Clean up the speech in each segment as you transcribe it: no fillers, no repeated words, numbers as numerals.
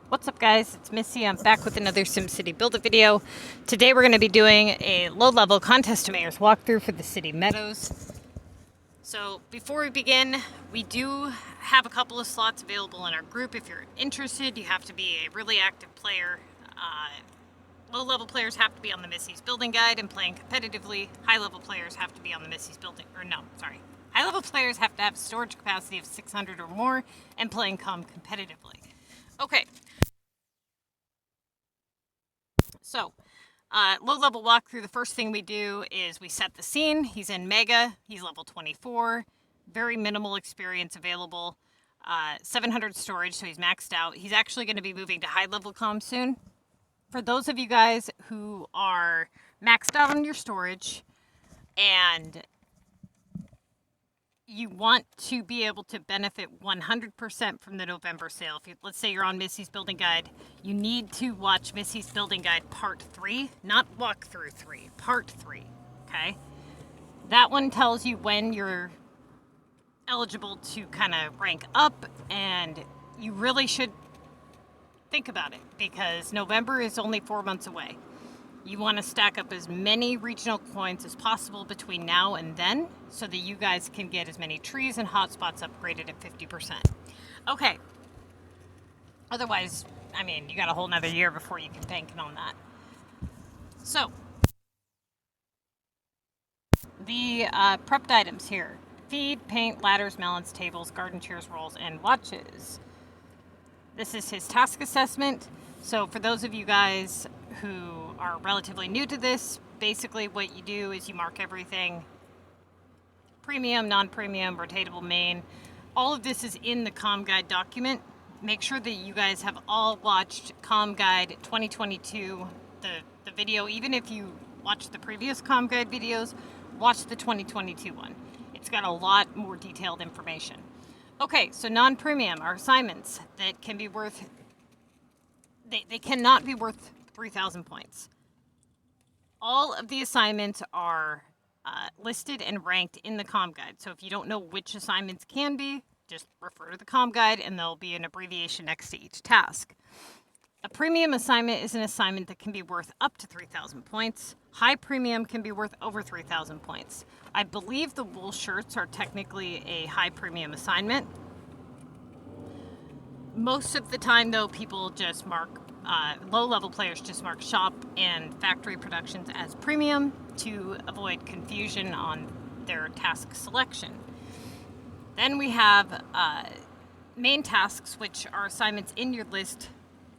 What's up guys, it's Missy. I'm back with another SimCity Build It video. Today we're going to be doing a low-level contest to mayor's walkthrough for the city Meadows. So before we begin, we do have a couple of slots available in our group. If you're interested, you have to be a really active player. Low-level players have to be on the Missy's Building Guide and playing competitively. High-level players have to be on the Missy's Building, High-level players have to have storage capacity of 600 or more and playing competitively. Okay. So, low-level walkthrough, the first thing we do is we set the scene. He's in Mega. He's level 24. Very minimal experience available. 700 storage, so he's maxed out. He's actually going to be moving to high-level comm soon. For those of you guys who are maxed out on your storage and you want to be able to benefit 100% from the November sale. If you, let's say you're on Missy's Building Guide, you need to watch Missy's Building Guide Part 3, not Walkthrough 3, Part 3, okay? That one tells you when you're eligible to kind of rank up, and you really should think about it because November is only 4 months away. You want to stack up as many regional coins as possible between now and then so that you guys can get as many trees and hotspots upgraded at 50%. Okay. Otherwise, I mean, you got a whole nother year before you can bank on that. So, the prepped items here. Feed, paint, ladders, melons, tables, garden chairs, rolls, and watches. This is his task assessment. So for those of you guys who are relatively new to this, basically what you do is you mark everything. Premium, non-premium, rotatable main. All of this is in the comm guide document. Make sure that you guys have all watched comm guide 2022, the video. Even if you watched the previous comm guide videos, watch the 2022 one. It's got a lot more detailed information. Okay, so non-premium are assignments that can be worth... They cannot be worth 3,000 points. All of the assignments are listed and ranked in the comm guide. So if you don't know which assignments can be, just refer to the comm guide and there'll be an abbreviation next to each task. A premium assignment is an assignment that can be worth up to 3,000 points. High premium can be worth over 3,000 points. I believe the wool shirts are technically a high premium assignment. Most of the time, though, people just mark, low-level players just mark shop and factory productions as premium to avoid confusion on their task selection. Then we have main tasks, which are assignments in your list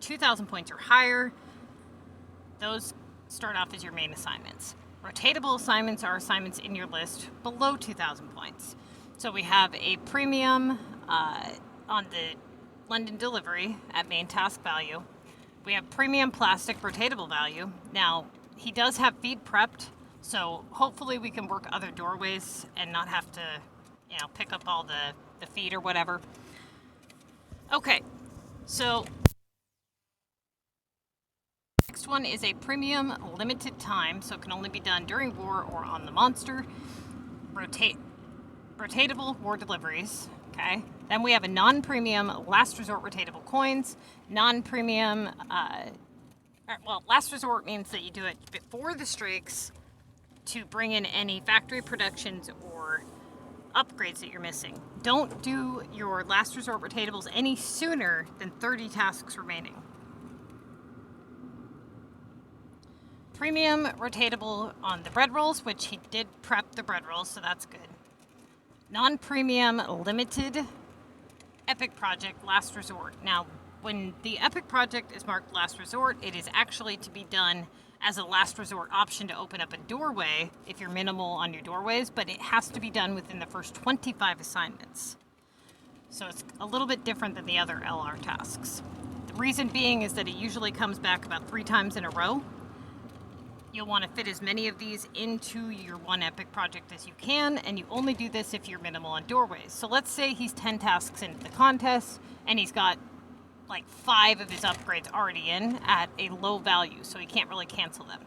2,000 points or higher. Those start off as your main assignments. Rotatable assignments are assignments in your list below 2,000 points. So we have a premium on the London delivery at main task value. We have premium plastic rotatable value. Now, he does have feed prepped, so hopefully we can work other doorways and not have to, you know, pick up all the feed or whatever. Okay, so next one is a premium limited time, so it can only be done during war or on the monster. Rotatable war deliveries. Okay. Then we have a non-premium last resort rotatable coins. Non-premium, last resort means that you do it before the streaks to bring in any factory productions or upgrades that you're missing. Don't do your last resort rotatables any sooner than 30 tasks remaining. Premium rotatable on the bread rolls, which he did prep the bread rolls, so that's good. Non-premium limited epic project last resort. Now, when the epic project is marked last resort, it is actually to be done as a last resort option to open up a doorway if you're minimal on your doorways, but it has to be done within the first 25 assignments. So it's a little bit different than the other LR tasks. The reason being is that it usually comes back about 3 times in a row. You'll want to fit as many of these into your one epic project as you can, and you only do this if you're minimal on doorways. So let's say he's 10 tasks into the contest, and he's got like 5 of his upgrades already in at a low value, so he can't really cancel them.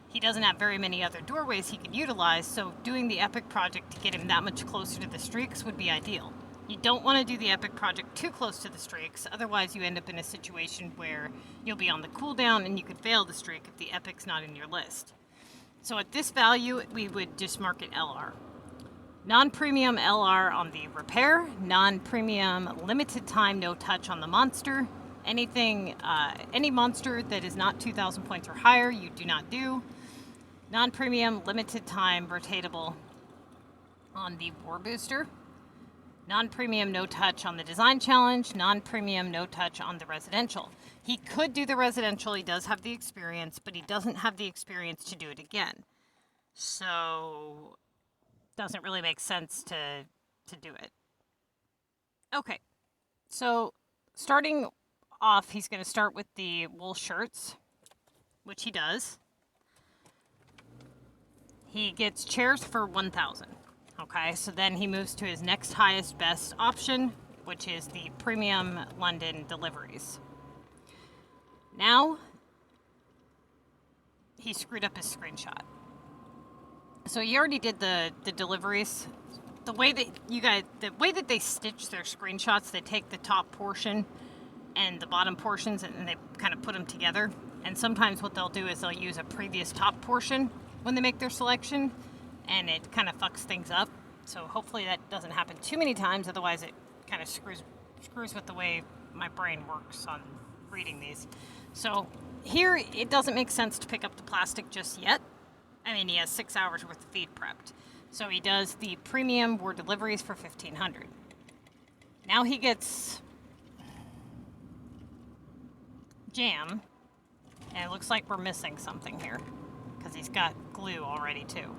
He doesn't have very many other doorways he can utilize, so doing the epic project to get him that much closer to the streaks would be ideal. You don't want to do the epic project too close to the streaks, otherwise you end up in a situation where you'll be on the cooldown and you could fail the streak if the epic's not in your list. So at this value, we would just mark it LR. Non-premium LR on the repair, non-premium limited time no touch on the monster. Anything, any monster that is not 2,000 points or higher, you do not do. Non-premium limited time rotatable on the war booster. Non-premium no touch on the design challenge. Non-premium no touch on the residential. He could do the residential, he does have the experience, but he doesn't have the experience to do it again. So, doesn't really make sense to do it. Okay, so starting off, he's going to start with the wool shirts, which he does. He gets chairs for 1,000. Okay, so then he moves to his next highest best option, which is the premium London deliveries. Now, he screwed up his screenshot. So he already did the deliveries. The way that they stitch their screenshots, they take the top portion and the bottom portions and they kind of put them together. And sometimes what they'll do is they'll use a previous top portion when they make their selection, and it kind of fucks things up. So hopefully that doesn't happen too many times, otherwise it kind of screws with the way my brain works on reading these. So here it doesn't make sense to pick up the plastic just yet. I mean, he has 6 hours worth of feed prepped. So he does the premium war deliveries for 1,500. Now he gets jam, and it looks like we're missing something here because he's got glue already too.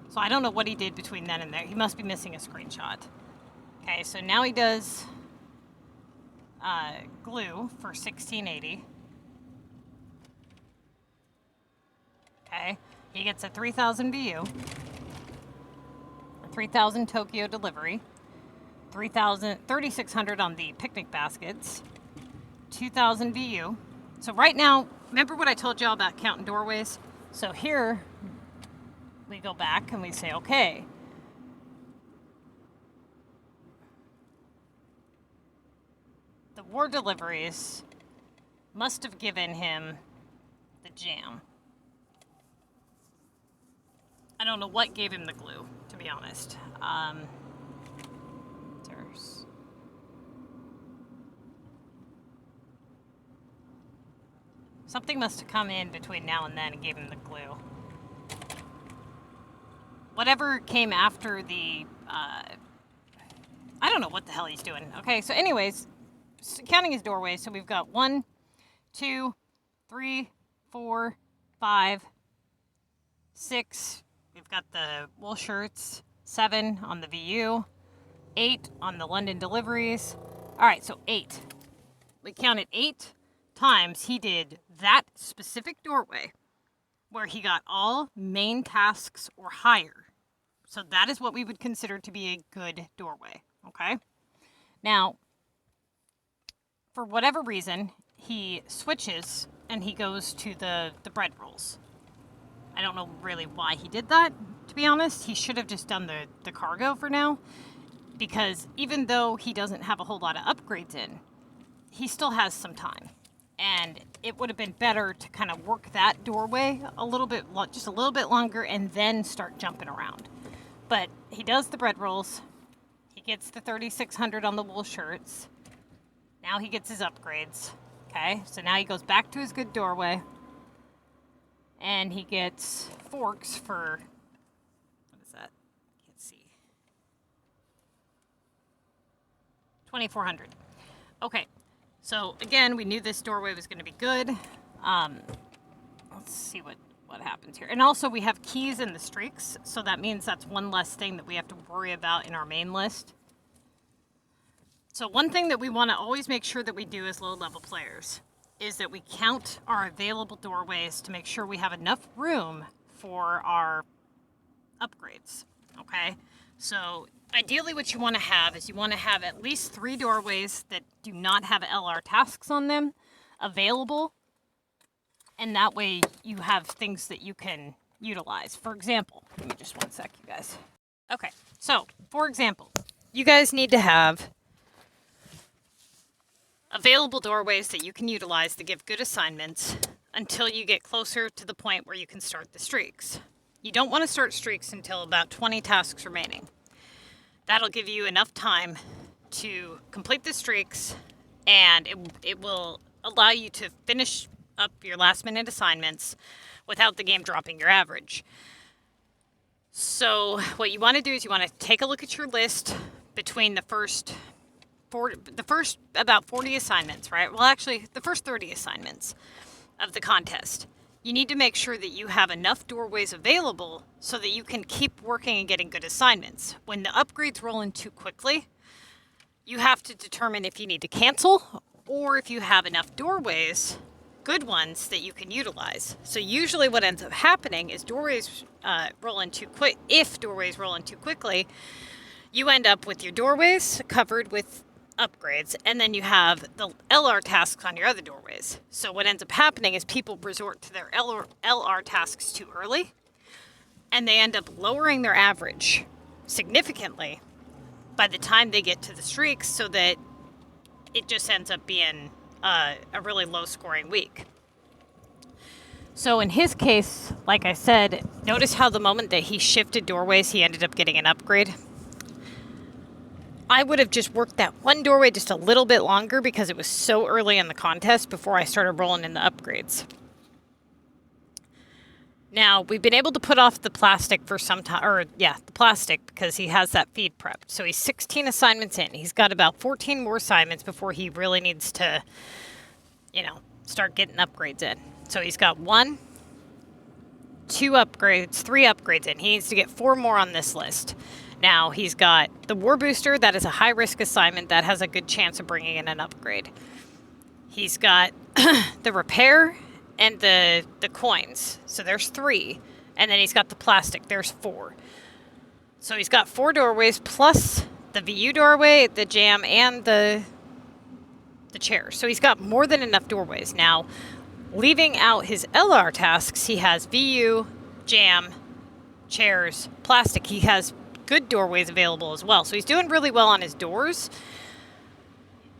So I don't know what he did between then and there. He must be missing a screenshot. Okay, so now he does glue for 1,680. Okay, he gets a 3,000 VU, a 3,000 Tokyo delivery, 3,600 on the picnic baskets, 2,000 VU. So right now, remember what I told y'all about counting doorways? So here, we go back and we say, okay, the war deliveries must have given him the jam. I don't know what gave him the glue, to be honest. Something must have come in between now and then and gave him the glue. Whatever came after the, I don't know what the hell he's doing. Okay, so anyways, counting his doorways, so we've got 1, 2, 3, 4, 5, 6. We've got the wool shirts, 7 on the VU, 8 on the London deliveries. All right, so 8. We counted 8 times he did that specific doorway where he got all main tasks or higher. So that is what we would consider to be a good doorway, okay? Now, for whatever reason, he switches and he goes to the bread rolls. I don't know really why he did that, to be honest. He should have just done the cargo for now, because even though he doesn't have a whole lot of upgrades in, he still has some time. And it would have been better to kind of work that doorway a little bit, just a little bit longer, and then start jumping around. But he does the bread rolls. He gets the 3,600 on the wool shirts. Now he gets his upgrades. Okay, so now he goes back to his good doorway. And he gets forks for, what is that? Can't see. 2,400. Okay, so again, we knew this doorway was going to be good. Let's see what happens here. And also we have keys in the streaks, so that means that's one less thing that we have to worry about in our main list. So one thing that we want to always make sure that we do as low-level players is that we count our available doorways to make sure we have enough room for our upgrades, okay? So ideally what you want to have is you want to have at least 3 doorways that do not have LR tasks on them available, and that way you have things that you can utilize. For example, give me just one sec, you guys. Okay, so for example, you guys need to have available doorways that you can utilize to give good assignments until you get closer to the point where you can start the streaks. You don't want to start streaks until about 20 tasks remaining. That'll give you enough time to complete the streaks, and it will allow you to finish up your last minute assignments without the game dropping your average. So what you want to do is you want to take a look at your list between the first about 40 assignments, right? Well, actually, the first 30 assignments of the contest. You need to make sure that you have enough doorways available so that you can keep working and getting good assignments. When the upgrades roll in too quickly, you have to determine if you need to cancel or if you have enough doorways, good ones, that you can utilize. So usually what ends up happening is doorways roll in too quick. If doorways roll in too quickly, you end up with your doorways covered with upgrades, and then you have the LR tasks on your other doorways. So what ends up happening is people resort to their LR tasks too early, and they end up lowering their average significantly by the time they get to the streaks, so that it just ends up being a really low scoring week. So in his case, like I said, notice how the moment that he shifted doorways, he ended up getting an upgrade. I would have just worked that one doorway just a little bit longer because it was so early in the contest before I started rolling in the upgrades. Now, we've been able to put off the plastic for some time, the plastic, because he has that feed prepped. So he's 16 assignments in. He's got about 14 more assignments before he really needs to, start getting upgrades in. So he's got 1, 2 upgrades, 3 upgrades in. He needs to get 4 more on this list. Now, he's got the War Booster. That is a high-risk assignment that has a good chance of bringing in an upgrade. He's got the Repair and the coins. So there's 3. And then he's got the plastic. There's 4. So he's got 4 doorways plus the VU doorway, the jam, and the chair. So he's got more than enough doorways. Now, leaving out his LR tasks, he has VU, jam, chairs, plastic. He has good doorways available as well. So he's doing really well on his doors.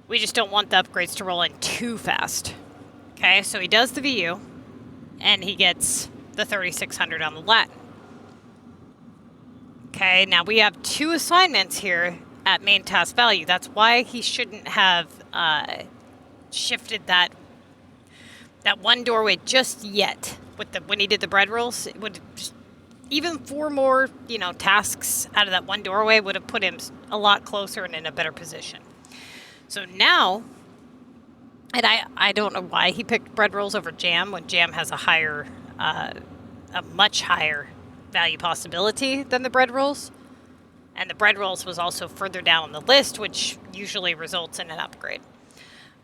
We just don't want the upgrades to roll in too fast. Okay, so he does the VU, and he gets the 3,600 on the Latin. Okay, now we have 2 assignments here at main task value. That's why he shouldn't have shifted that one doorway just yet. When he did the bread rolls, it would just, even 4 more, tasks out of that one doorway would have put him a lot closer and in a better position. So now, and I don't know why he picked bread rolls over jam when jam has a much higher value possibility than the bread rolls. And the bread rolls was also further down on the list, which usually results in an upgrade.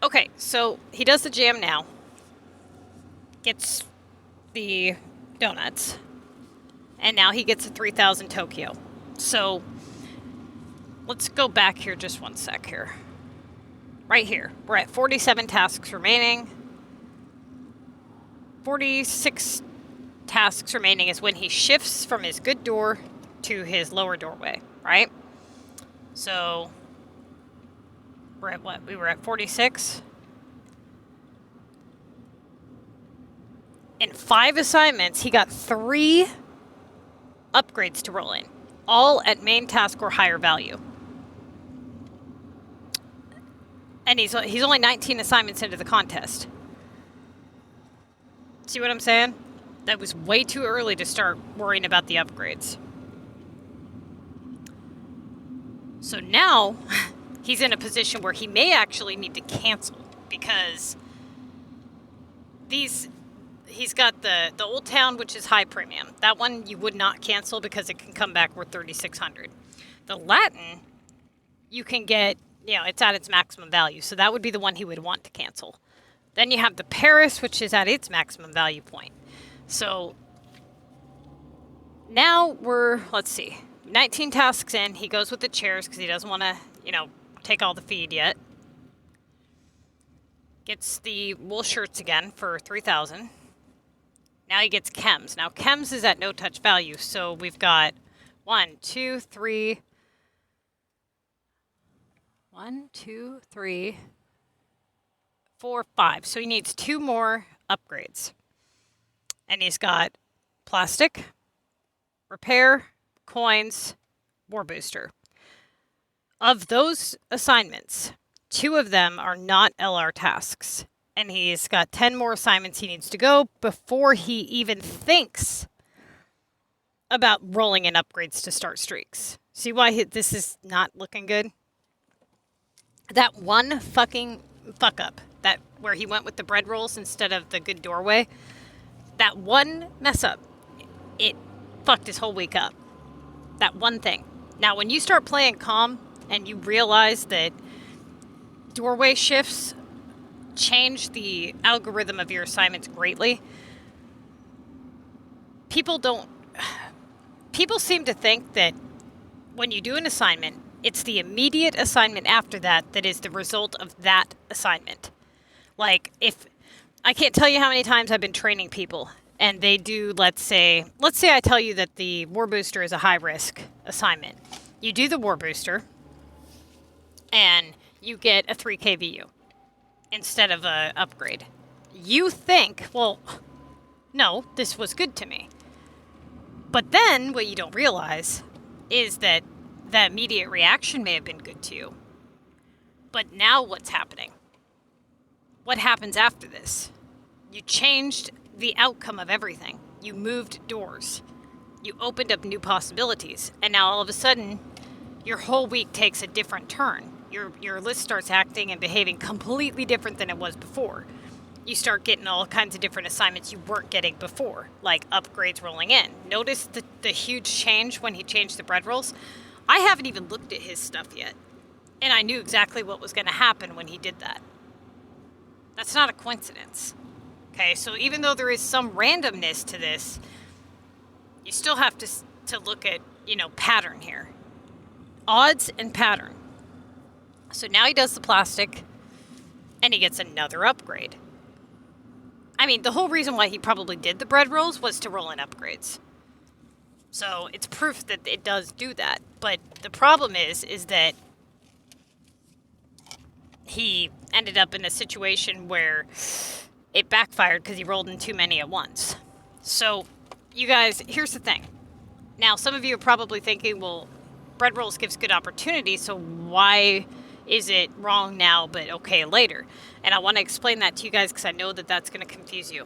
Okay, so he does the jam now. Gets the donuts. And now he gets a 3,000 Tokyo. So let's go back here just one sec here. Right here. We're at 47 tasks remaining. 46 tasks remaining is when he shifts from his good door to his lower doorway, right? So we're at what? We were at 46. In 5 assignments, he got 3 upgrades to roll in, all at main task or higher value. And he's only 19 assignments into the contest. See what I'm saying? That was way too early to start worrying about the upgrades. So now he's in a position where he may actually need to cancel because he's got the Old Town, which is high premium. That one you would not cancel because it can come back worth 3,600. The Latin, you can get, it's at its maximum value. So that would be the one he would want to cancel. Then you have the Paris, which is at its maximum value point. So now we're, 19 tasks in. He goes with the chairs because he doesn't want to, take all the feed yet. Gets the wool shirts again for 3,000. Now he gets chems. Now chems is at no touch value. So we've got 1, 2, 3, 1, 2, 3, 4, 5. So he needs 2 more upgrades. And he's got plastic, repair, coins, war booster. Of those assignments, 2 of them are not LR tasks. And he's got 10 more assignments he needs to go before he even thinks about rolling in upgrades to start streaks. See why this is not looking good? That one fucking fuck up, that where he went with the bread rolls instead of the good doorway, that one mess up, it fucked his whole week up. That one thing. Now, when you start playing calm and you realize that doorway shifts change the algorithm of your assignments greatly, people seem to think that when you do an assignment, it's the immediate assignment after that that is the result of that assignment. Like, if I can't tell you how many times I've been training people and they do, let's say I tell you that the war booster is a high risk assignment. You do the war booster and you get a 3K VU instead of a upgrade. You think, well, no, this was good to me. But then what you don't realize is that the immediate reaction may have been good to you. But now what's happening? What happens after this? You changed the outcome of everything. You moved doors. You opened up new possibilities. And now all of a sudden, your whole week takes a different turn. Your list starts acting and behaving completely different than it was before. You start getting all kinds of different assignments you weren't getting before, like upgrades rolling in. Notice the huge change when he changed the bread rolls? I haven't even looked at his stuff yet, and I knew exactly what was going to happen when he did that. That's not a coincidence. Okay, so even though there is some randomness to this, you still have to look at, pattern here. Odds and pattern. So now he does the plastic, and he gets another upgrade. I mean, the whole reason why he probably did the bread rolls was to roll in upgrades. So it's proof that it does do that. But the problem is that he ended up in a situation where it backfired because he rolled in too many at once. So, you guys, here's the thing. Now, some of you are probably thinking, well, bread rolls gives good opportunity, so why is it wrong now but okay later? And I want to explain that to you guys because I know that that's going to confuse you.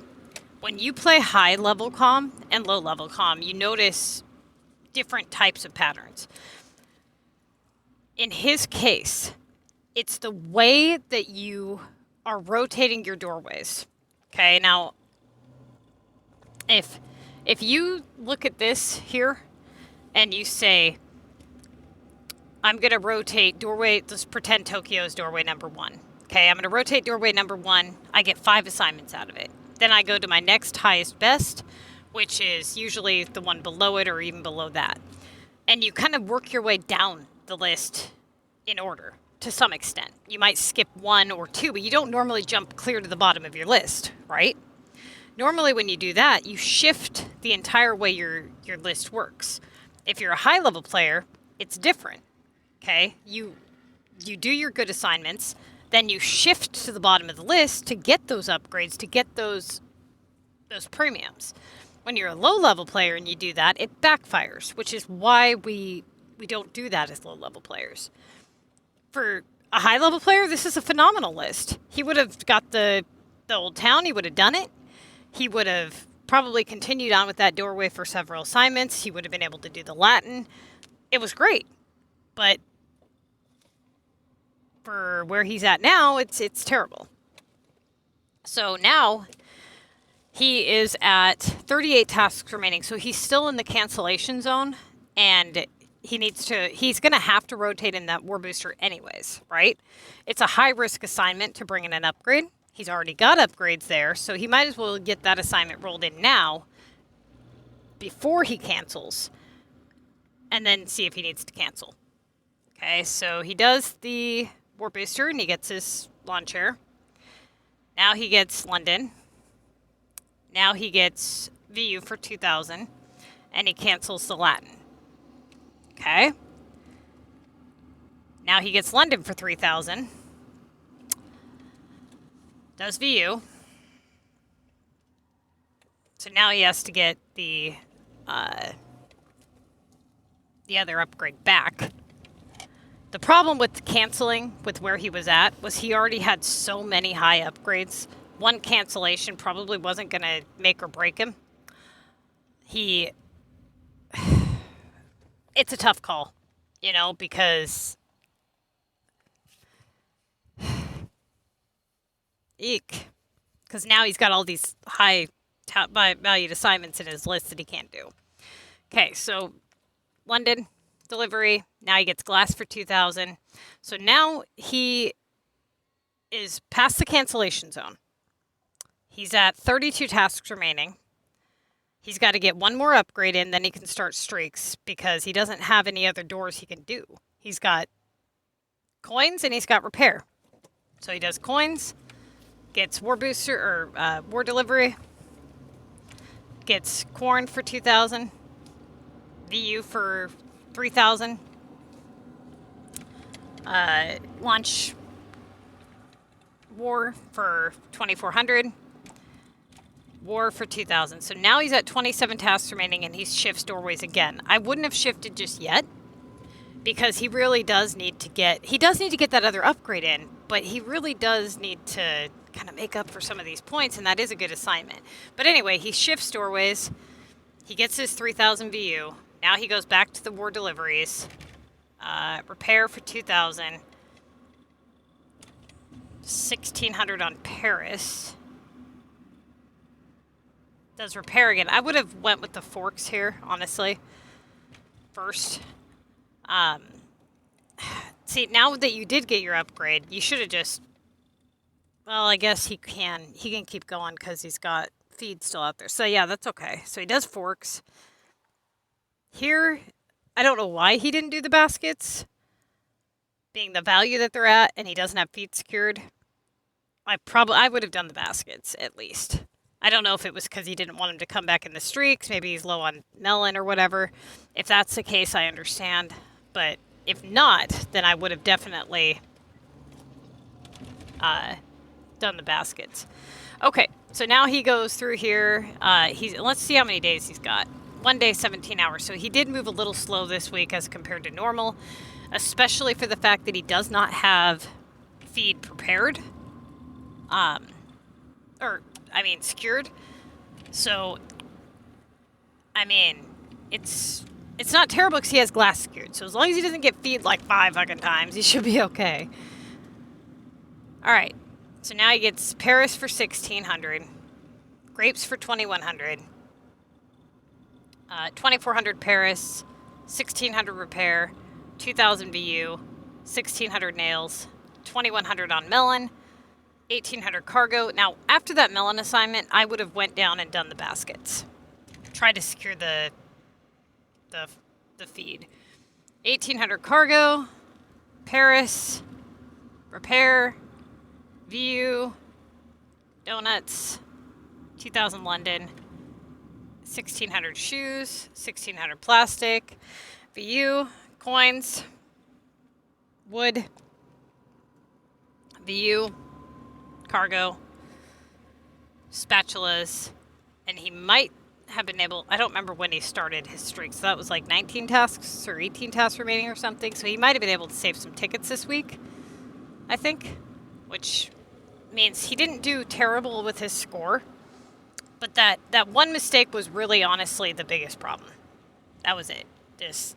When you play high level comm and low level comm, you notice different types of patterns. In his case, it's the way that you are rotating your doorways. Okay, now, if you look at this here and you say, I'm going to rotate doorway, let's pretend Tokyo's doorway number 1. Okay, I'm going to rotate doorway number 1. I get 5 assignments out of it. Then I go to my next highest best, which is usually the one below it or even below that. And you kind of work your way down the list in order to some extent. You might skip 1 or 2, but you don't normally jump clear to the bottom of your list, right? Normally when you do that, you shift the entire way your list works. If you're a high level player, it's different. Okay, you do your good assignments, then you shift to the bottom of the list to get those upgrades, to get those premiums. When you're a low-level player and you do that, it backfires, which is why we don't do that as low-level players. For a high-level player, this is a phenomenal list. He would have got the old town, he would have done it. He would have probably continued on with that doorway for several assignments. He would have been able to do the Latin. It was great. But for where he's at now, it's terrible. So now he is at 38 tasks remaining. So he's still in the cancellation zone, and he's going to have to rotate in that war booster anyways, right? It's a high risk assignment to bring in an upgrade. He's already got upgrades there, so he might as well get that assignment rolled in now before he cancels, and then see if he needs to cancel. Okay, so he does the war booster and he gets his lawn chair. Now he gets London. Now he gets VU for 2,000, and he cancels the Latin. Okay. Now he gets London for 3,000. Does VU. So now he has to get the other upgrade back. The problem with canceling with where he was at was he already had so many high upgrades. One cancellation probably wasn't going to make or break him. It's a tough call, you know, because eek. Because now he's got all these high valued assignments in his list that he can't do. Okay, so London delivery. Now he gets glass for 2,000. So now he is past the cancellation zone. He's at 32 tasks remaining. He's got to get one more upgrade in, then he can start streaks because he doesn't have any other doors he can do. He's got coins and he's got repair. So he does coins, gets war booster or war delivery, gets corn for 2,000, VU for 3,000, launch war for 2,400. War for 2,000. So now he's at 27 tasks remaining and he shifts doorways again. I wouldn't have shifted just yet because he really does need to get that other upgrade in, but he really does need to kind of make up for some of these points, and that is a good assignment. But anyway, he shifts doorways. He gets his 3,000 VU. Now he goes back to the war deliveries. Repair for 2,000. 1,600 on Paris. Does repair again. I would have went with the forks here, honestly. First. See, now that you did get your upgrade, you should have just... Well, I guess he can keep going because he's got feed still out there. So yeah, that's okay. So he does forks. Here, I don't know why he didn't do the baskets. Being the value that they're at, and he doesn't have feed secured. I would have done the baskets, at least. I don't know if it was because he didn't want him to come back in the streaks. Maybe he's low on melon or whatever. If that's the case, I understand. But if not, then I would have definitely done the baskets. Okay, so now he goes through here. Let's see how many days he's got. 1 day, 17 hours. So he did move a little slow this week as compared to normal, especially for the fact that he does not have feed prepared. Secured. So, I mean, it's not terrible because he has glass secured. So as long as he doesn't get feed like 5 fucking times, he should be okay. All right. So now he gets Paris for 1,600, grapes for 2,100, 2,400 Paris, 1,600 repair, 2,000 VU, 1,600 nails, 2,100 on melon. 1,800 cargo. Now, after that melon assignment, I would have went down and done the baskets. Try to secure the feed. 1,800 cargo, Paris, repair, VU, donuts, 2,000 London, 1,600 shoes, 1,600 plastic, VU, coins, wood, VU, cargo, spatulas, and he might have been able, I don't remember when he started his streak, so that was like 19 tasks or 18 tasks remaining or something, so he might have been able to save some tickets this week, I think, which means he didn't do terrible with his score, but that one mistake was really honestly the biggest problem. That was it. Just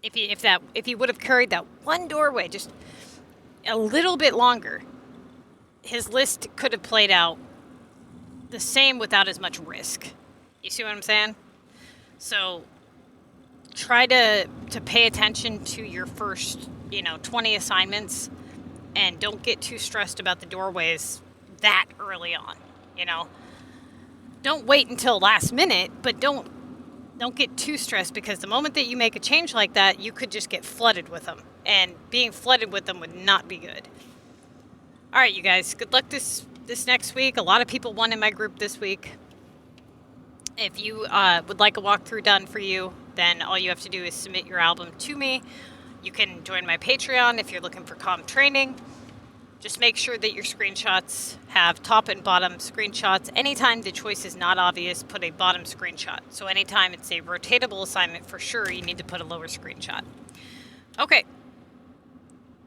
if he would have carried that one doorway just a little bit longer, his list could have played out the same without as much risk. You see what I'm saying? So try to pay attention to your first, 20 assignments, and don't get too stressed about the doorways that early on, Don't wait until last minute, but don't get too stressed, because the moment that you make a change like that, you could just get flooded with them, and being flooded with them would not be good. All right, you guys, good luck this next week. A lot of people won in my group this week. If you would like a walkthrough done for you, then all you have to do is submit your album to me. You can join my Patreon if you're looking for comp training. Just make sure that your screenshots have top and bottom screenshots. Anytime the choice is not obvious, put a bottom screenshot. So anytime it's a rotatable assignment, for sure, you need to put a lower screenshot. Okay,